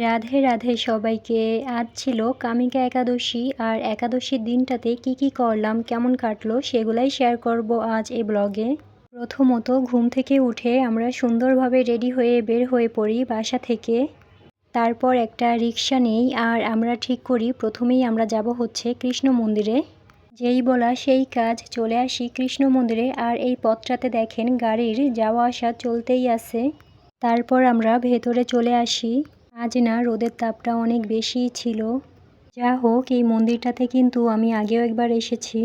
রাধে রাধে সবাইকে। আজ ছিল কামিকা একাদশী, আর একাদশীর দিনটাতে কি কি করলাম, কেমন কাটলো সেগুলাই শেয়ার করব আজ এই ব্লগে। প্রথমত ঘুম থেকে উঠে আমরা সুন্দরভাবে রেডি হয়ে বের হয়ে পড়ি বাসা থেকে। তারপর একটা রিক্সা নেই আর আমরা ঠিক করি প্রথমেই আমরা যাব হচ্ছে কৃষ্ণ মন্দিরে। যেই বলা সেই কাজ, চলে আসি কৃষ্ণ মন্দিরে। আর এই পথটাতে দেখেন গাড়ির যাওয়া আসা চলতেই আছে। তারপর আমরা ভেতরে চলে আসি। আজ না রোদের তাপটা অনেক বেশিই ছিল। যা হোক, এই মন্দিরটাতে কিন্তু আমি আগেও একবার এসেছি।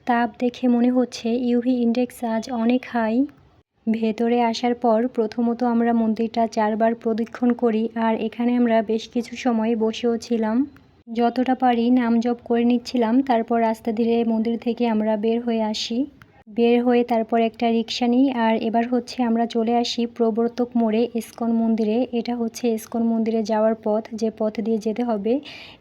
তাপ দেখে মনে হচ্ছে ইউভি ইন্ডেক্স আজ অনেক হাই। ভেতরে আসার পর প্রথমত আমরা মন্দিরটা 4 বার প্রদক্ষিণ করি, আর এখানে আমরা বেশ কিছু সময় বসেও ছিলাম। যতটা পারি নাম জপ করে নিচ্ছিলাম। তারপর আস্তে ধীরে মন্দির থেকে আমরা বের হয়ে আসি। বের হয়ে তারপর একটা রিক্সা নিই, আর এবার হচ্ছে আমরা চলে আসি প্রবর্তক মোড়ে ইস্কন মন্দিরে। এটা হচ্ছে ইস্কন মন্দিরে যাওয়ার পথ, যে পথ দিয়ে যেতে হবে।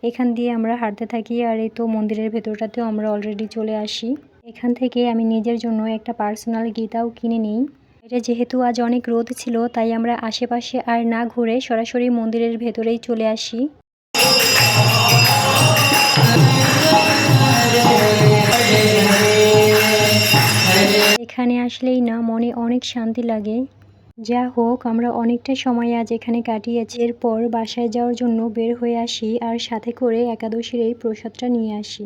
এখান দিয়ে আমরা হাঁটতে থাকি, আর এই তো মন্দিরের ভেতরটাতেও আমরা অলরেডি চলে আসি। এখান থেকে আমি নিজের জন্য একটা পার্সোনাল গীতাও কিনে নিই। এটা যেহেতু আজ অনেক রোদ ছিল, তাই আমরা আশেপাশে আর না ঘুরে সরাসরি মন্দিরের ভেতরেই চলে আসি। এখানে আসলেই না মনে অনেক শান্তি লাগে। যা হোক, আমরা অনেকটা সময় আজ এখানে কাটিয়েছি। এরপর বাসায় যাওয়ার জন্য বের হয়ে আসি, আর সাথে করে একাদশীর এই প্রসাদটা নিয়ে আসি।